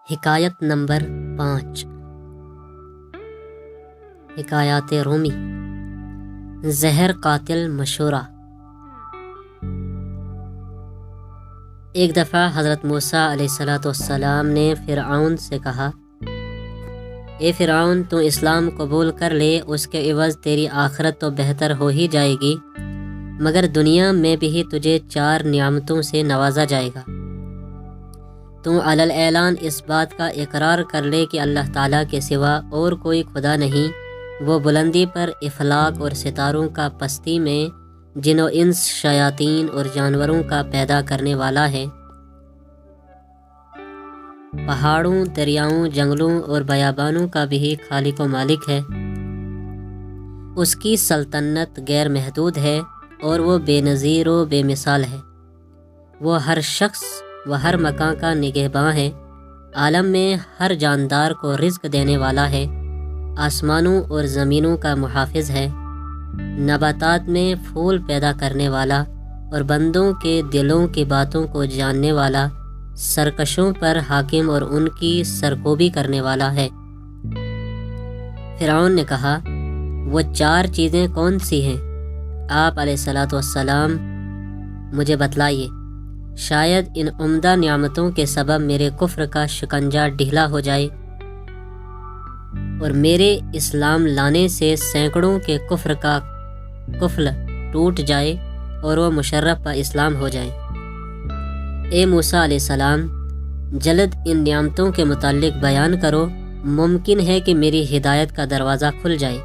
حکایت نمبر 5 حکایات رومی۔ زہر قاتل مشورہ۔ ایک دفعہ حضرت موسیٰ علیہ السلام نے فرعون سے کہا، اے فرعون، تو اسلام قبول کر لے، اس کے عوض تیری آخرت تو بہتر ہو ہی جائے گی، مگر دنیا میں بھی تجھے 4 نعمتوں سے نوازا جائے گا۔ تو علی الاعلان اس بات کا اقرار کر لے کہ اللہ تعالیٰ کے سوا اور کوئی خدا نہیں، وہ بلندی پر افلاک اور ستاروں کا پستی میں جن و انس، شیاطین اور جانوروں کا پیدا کرنے والا ہے، پہاڑوں، دریاؤں، جنگلوں اور بیابانوں کا بھی خالق و مالک ہے۔ اس کی سلطنت غیر محدود ہے اور وہ بے نظیر و بے مثال ہے۔ وہ ہر شخص و ہر مکان کا نگہباں ہے، عالم میں ہر جاندار کو رزق دینے والا ہے، آسمانوں اور زمینوں کا محافظ ہے، نباتات میں پھول پیدا کرنے والا اور بندوں کے دلوں کی باتوں کو جاننے والا، سرکشوں پر حاکم اور ان کی سرکوبی کرنے والا ہے۔ فرعون نے کہا، وہ 4 چیزیں کون سی ہیں؟ آپ علیہ السلام مجھے بتلائیے، شاید ان عمدہ نعمتوں کے سبب میرے کفر کا شکنجہ ڈھیلا ہو جائے اور میرے اسلام لانے سے سینکڑوں کے کفر کا قفل ٹوٹ جائے اور وہ مشرف پر اسلام ہو جائیں۔ اے موسیٰ علیہ السلام، جلد ان نعمتوں کے متعلق بیان کرو، ممکن ہے کہ میری ہدایت کا دروازہ کھل جائے۔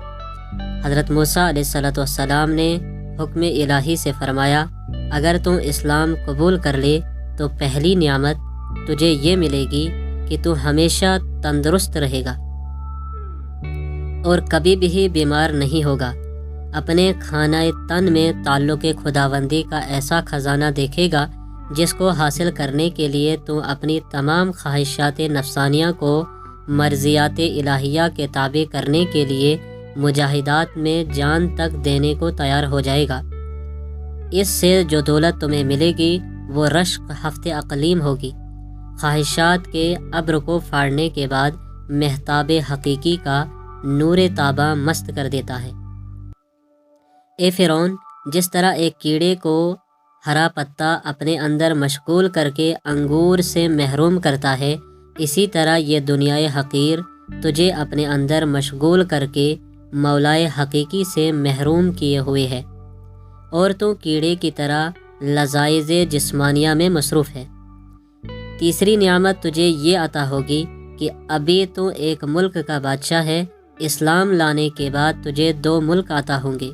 حضرت موسیٰ علیہ السلام نے حکم الہی سے فرمایا، اگر تم اسلام قبول کر لے تو پہلی نعمت تجھے یہ ملے گی کہ تو ہمیشہ تندرست رہے گا اور کبھی بھی بیمار نہیں ہوگا۔ اپنے خانہ تن میں تعلق خداوندی کا ایسا خزانہ دیکھے گا جس کو حاصل کرنے کے لیے تو اپنی تمام خواہشات نفسانیہ کو مرضیات الہیہ کے تابع کرنے کے لیے مجاہدات میں جان تک دینے کو تیار ہو جائے گا۔ اس سے جو دولت تمہیں ملے گی وہ رشق ہفت اقلیم ہوگی۔ خواہشات کے ابر کو پھاڑنے کے بعد مہتاب حقیقی کا نور تابہ مست کر دیتا ہے۔ اے فرعون، جس طرح ایک کیڑے کو ہرا پتا اپنے اندر مشغول کر کے انگور سے محروم کرتا ہے، اسی طرح یہ دنیائے حقیر تجھے اپنے اندر مشغول کر کے مولائے حقیقی سے محروم کیے ہوئے ہے، اور تو کیڑے کی طرح لذائذ جسمانیہ میں مصروف ہے۔ تیسری نعمت تجھے یہ عطا ہوگی کہ ابھی تو ایک ملک کا بادشاہ ہے، اسلام لانے کے بعد تجھے 2 ملک عطا ہوں گے۔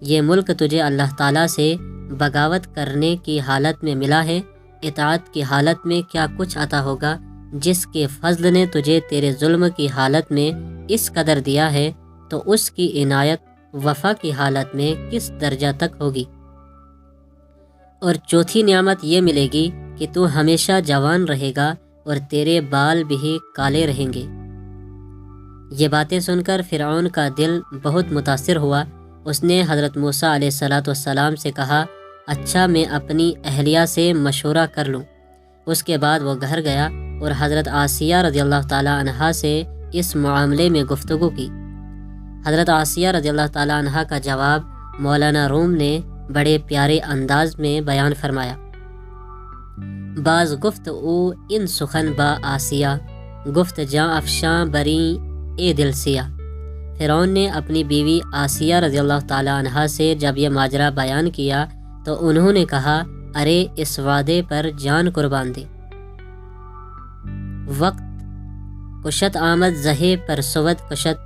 یہ ملک تجھے اللہ تعالیٰ سے بغاوت کرنے کی حالت میں ملا ہے، اطاعت کی حالت میں کیا کچھ عطا ہوگا جس کے فضل نے تجھے تیرے ظلم کی حالت میں اس قدر دیا ہے، تو اس کی عنایت وفا کی حالت میں کس درجہ تک ہوگی۔ اور چوتھی نعمت یہ ملے گی کہ تو ہمیشہ جوان رہے گا اور تیرے بال بھی کالے رہیں گے۔ یہ باتیں سن کر فرعون کا دل بہت متاثر ہوا۔ اس نے حضرت موسیٰ علیہ السلام سے کہا، اچھا، میں اپنی اہلیہ سے مشورہ کر لوں۔ اس کے بعد وہ گھر گیا اور حضرت آسیہ رضی اللہ تعالیٰ عنہا سے اس معاملے میں گفتگو کی۔ حضرت آسیہ رضی اللہ تعالیٰ عنہ کا جواب مولانا روم نے بڑے پیارے انداز میں بیان فرمایا۔ باز گفت او ان سخن با آسیہ، گفت جاں افشاں بری اے دل سیا۔ فرعون نے اپنی بیوی آسیہ رضی اللہ تعالیٰ عنہ سے جب یہ ماجرا بیان کیا تو انہوں نے کہا، ارے اس وعدے پر جان قربان دے۔ وقت کشت آمد زہے پر سود کشت،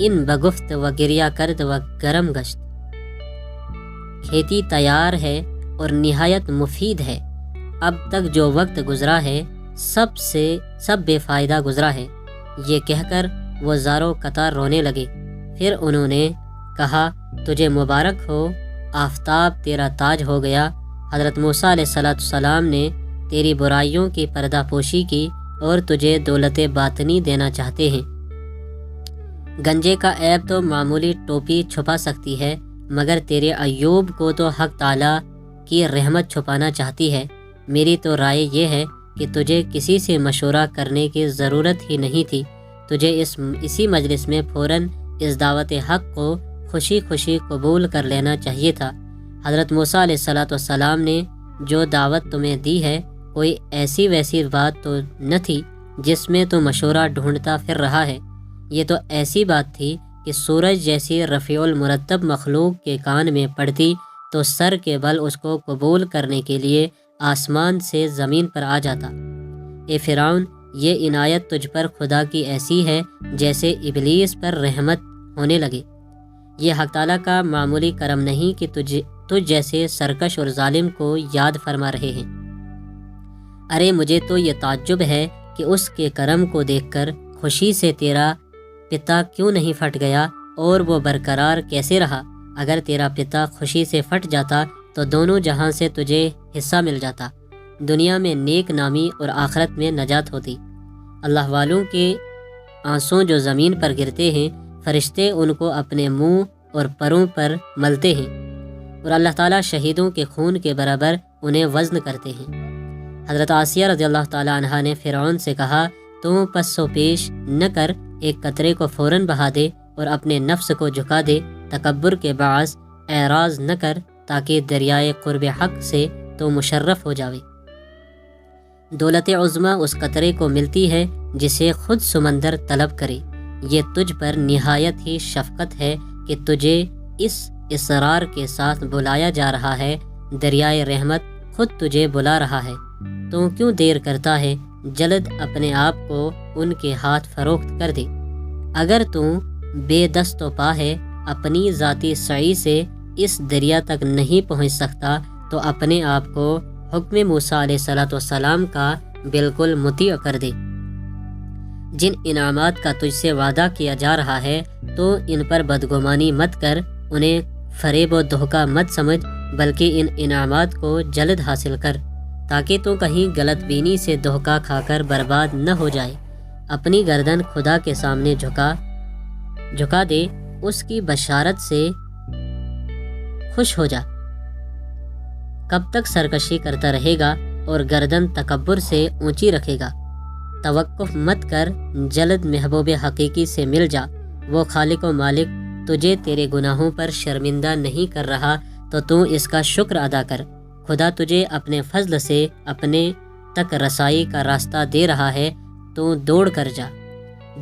ان بگفت و گریہ کرد و گرم گشت۔ کھیتی تیار ہے اور نہایت مفید ہے، اب تک جو وقت گزرا ہے سب بے فائدہ گزرا ہے۔ یہ کہہ کر وہ زاروں قطار رونے لگے۔ پھر انہوں نے کہا، تجھے مبارک ہو، آفتاب تیرا تاج ہو گیا۔ حضرت موسیٰ علیہ السلام نے تیری برائیوں کی پردہ پوشی کی اور تجھے دولت باطنی دینا چاہتے ہیں۔ گنجے کا عیب تو معمولی ٹوپی چھپا سکتی ہے، مگر تیرے عیوب کو تو حق تعالیٰ کی رحمت چھپانا چاہتی ہے۔ میری تو رائے یہ ہے کہ تجھے کسی سے مشورہ کرنے کی ضرورت ہی نہیں تھی، تجھے اسی مجلس میں فوراً اس دعوت حق کو خوشی خوشی قبول کر لینا چاہیے تھا۔ حضرت موسیٰ علیہ السلام نے جو دعوت تمہیں دی ہے کوئی ایسی ویسی بات تو نہ تھی جس میں تو مشورہ ڈھونڈتا پھر رہا ہے، یہ تو ایسی بات تھی کہ سورج جیسی رفیع المرتب مخلوق کے کان میں پڑتی تو سر کے بل اس کو قبول کرنے کے لیے آسمان سے زمین پر آ جاتا۔ اے فرعون، یہ عنایت تجھ پر خدا کی ایسی ہے جیسے ابلیس پر رحمت ہونے لگے۔ یہ حق تعالیٰ کا معمولی کرم نہیں کہ تجھ جیسے سرکش اور ظالم کو یاد فرما رہے ہیں۔ ارے مجھے تو یہ تعجب ہے کہ اس کے کرم کو دیکھ کر خوشی سے تیرا پتا کیوں نہیں پھٹ گیا اور وہ برقرار کیسے رہا؟ اگر تیرا پتا خوشی سے پھٹ جاتا تو دونوں جہاں سے تجھے حصہ مل جاتا، دنیا میں نیک نامی اور آخرت میں نجات ہوتی۔ اللہ والوں کے آنسوں جو زمین پر گرتے ہیں، فرشتے ان کو اپنے منہ اور پروں پر ملتے ہیں، اور اللہ تعالیٰ شہیدوں کے خون کے برابر انہیں وزن کرتے ہیں۔ حضرت آسیہ رضی اللہ تعالیٰ عنہا نے فرعون سے کہا، تو پس و پیش نہ کر، ایک قطرے کو فوراً بہا دے اور اپنے نفس کو جھکا دے، تکبر کے باعث اعراض نہ کر تاکہ دریائے قرب حق سے تو مشرف ہو جاوے۔ دولت عظمیٰ اس قطرے کو ملتی ہے جسے خود سمندر طلب کرے۔ یہ تجھ پر نہایت ہی شفقت ہے کہ تجھے اس اصرار کے ساتھ بلایا جا رہا ہے، دریائے رحمت خود تجھے بلا رہا ہے، تو کیوں دیر کرتا ہے؟ جلد اپنے آپ کو ان کے ہاتھ فروخت کر دے۔ اگر تو بے دست و پا ہے، اپنی ذاتی سعی سے اس دریا تک نہیں پہنچ سکتا، تو اپنے آپ کو حکم موسیٰ علیہ السلام کا بالکل مطیع کر دے۔ جن انعامات کا تجھ سے وعدہ کیا جا رہا ہے تو ان پر بدگمانی مت کر، انہیں فریب و دھوکہ مت سمجھ، بلکہ ان انعامات کو جلد حاصل کر تاکہ تو کہیں غلط بینی سے دھوکہ کھا کر برباد نہ ہو جائے۔ اپنی گردن خدا کے سامنے جھکا دے، اس کی بشارت سے خوش ہو جا۔ کب تک سرکشی کرتا رہے گا اور گردن تکبر سے اونچی رکھے گا؟ توقف مت کر، جلد محبوب حقیقی سے مل جا۔ وہ خالق و مالک تجھے تیرے گناہوں پر شرمندہ نہیں کر رہا تو اس کا شکر ادا کر۔ خدا تجھے اپنے فضل سے اپنے تک رسائی کا راستہ دے رہا ہے، تو دوڑ کر جا۔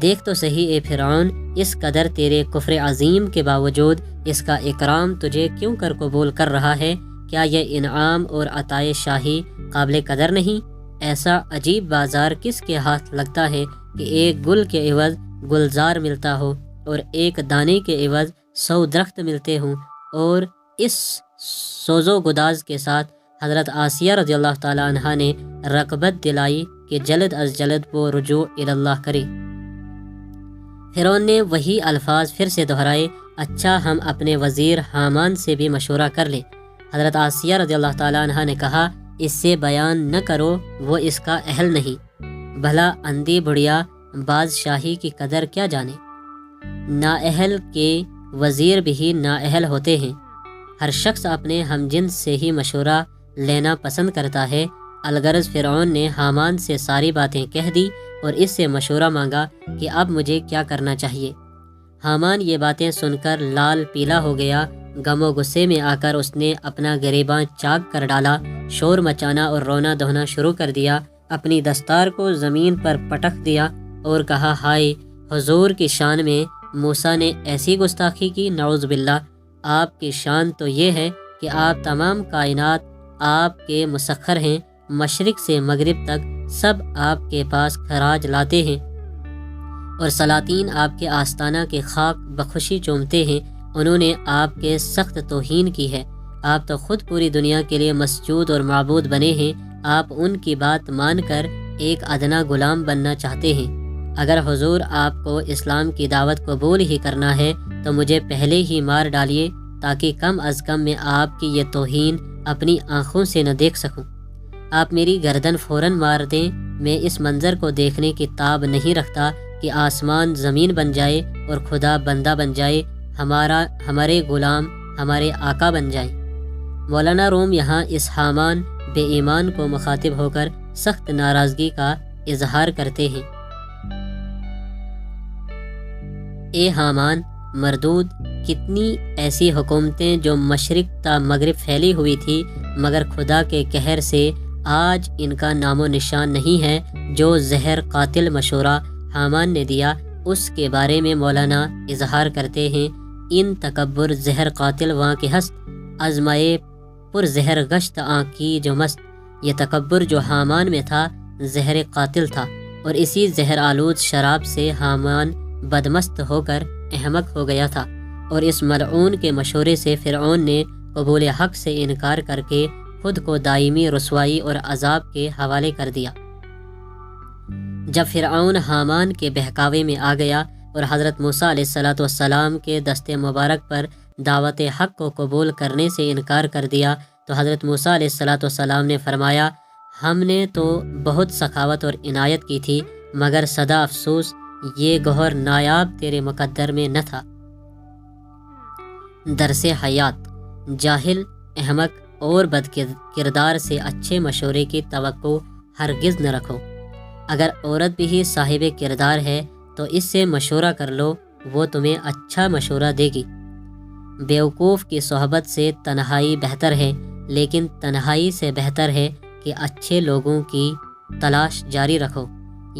دیکھ تو صحیح اے فرعون، اس قدر تیرے کفر عظیم کے باوجود اس کا اکرام تجھے کیوں کر قبول کر رہا ہے؟ کیا یہ انعام اور عطائے شاہی قابل قدر نہیں؟ ایسا عجیب بازار کس کے ہاتھ لگتا ہے کہ ایک گل کے عوض گلزار ملتا ہو اور ایک دانے کے عوض 100 درخت ملتے ہوں؟ اور اس سوز و گداز کے ساتھ حضرت آسیہ رضی اللہ تعالیٰ عنہا نے رغبت دلائی کہ جلد از جلد وہ رجوع اللہ کرے۔ فرعون نے وہی الفاظ پھر سے دہرائے، اچھا ہم اپنے وزیر حامان سے بھی مشورہ کر لیں۔ حضرت آسیہ رضی اللہ تعالیٰ عنہا نے کہا، اس سے بیان نہ کرو، وہ اس کا اہل نہیں۔ بھلا اندھی بڑھیا بادشاہی کی قدر کیا جانے؟ نااہل کے وزیر بھی نااہل ہوتے ہیں۔ ہر شخص اپنے ہم جنس سے ہی مشورہ لینا پسند کرتا ہے۔ الغرض فرعون نے حامان سے ساری باتیں کہہ دی اور اس سے مشورہ مانگا کہ اب مجھے کیا کرنا چاہیے۔ حامان یہ باتیں سن کر لال پیلا ہو گیا۔ غم و غصے میں آ کر اس نے اپنا گریباں چاک کر ڈالا، شور مچانا اور رونا دھونا شروع کر دیا، اپنی دستار کو زمین پر پٹک دیا اور کہا، ہائے، حضور کی شان میں موسیٰ نے ایسی گستاخی کی، نعوذ باللہ۔ آپ کی شان تو یہ ہے کہ آپ تمام کائنات آپ کے مسخر ہیں، مشرق سے مغرب تک سب آپ کے پاس خراج لاتے ہیں اور سلاطین آپ کے آستانہ کے خاک بخوشی چومتے ہیں۔ انہوں نے آپ کے سخت توہین کی ہے۔ آپ تو خود پوری دنیا کے لیے مسجود اور معبود بنے ہیں۔ آپ ان کی بات مان کر ایک ادنا غلام بننا چاہتے ہیں۔ اگر حضور آپ کو اسلام کی دعوت قبول ہی کرنا ہے تو مجھے پہلے ہی مار ڈالیے تاکہ کم از کم میں آپ کی یہ توہین اپنی آنکھوں سے نہ دیکھ سکوں۔ آپ میری گردن فوراً مار دیں، میں اس منظر کو دیکھنے کی تاب نہیں رکھتا کہ آسمان زمین بن جائے اور خدا بندہ بن جائے، ہمارے غلام ہمارے آقا بن جائیں۔ مولانا روم یہاں اس حامان بے ایمان کو مخاطب ہو کر سخت ناراضگی کا اظہار کرتے ہیں۔ اے حامان مردود، کتنی ایسی حکومتیں جو مشرق تا مغرب پھیلی ہوئی تھی، مگر خدا کے قہر سے آج ان کا نام و نشان نہیں ہے۔ جو زہر قاتل مشورہ حامان نے دیا، اس کے بارے میں مولانا اظہار کرتے ہیں، ان تکبر زہر قاتل وہاں کے ہست، ازمائے پر زہر گشت آنکھ کی جو مست۔ یہ تکبر جو حامان میں تھا زہر قاتل تھا، اور اسی زہر آلود شراب سے حامان بدمست ہو کر احمق ہو گیا تھا، اور اس ملعون کے مشورے سے فرعون نے قبول حق سے انکار کر کے خود کو دائمی رسوائی اور عذاب کے حوالے کر دیا۔ جب فرعون حامان کے بہکاوے میں آ گیا اور حضرت موسیٰ علیہ السلام کے دست مبارک پر دعوت حق کو قبول کرنے سے انکار کر دیا، تو حضرت موسیٰ علیہ السلام نے فرمایا، ہم نے تو بہت سخاوت اور عنایت کی تھی، مگر سدا افسوس یہ گوہر نایاب تیرے مقدر میں نہ تھا۔ درس حیات: جاہل، احمق اور بد کردار سے اچھے مشورے کی توقع ہرگز نہ رکھو۔ اگر عورت بھی صاحب کردار ہے تو اس سے مشورہ کر لو، وہ تمہیں اچھا مشورہ دے گی۔ بیوقوف کی صحبت سے تنہائی بہتر ہے، لیکن تنہائی سے بہتر ہے کہ اچھے لوگوں کی تلاش جاری رکھو،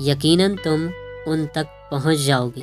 یقیناً تم ان تک پہنچ جاؤ گے۔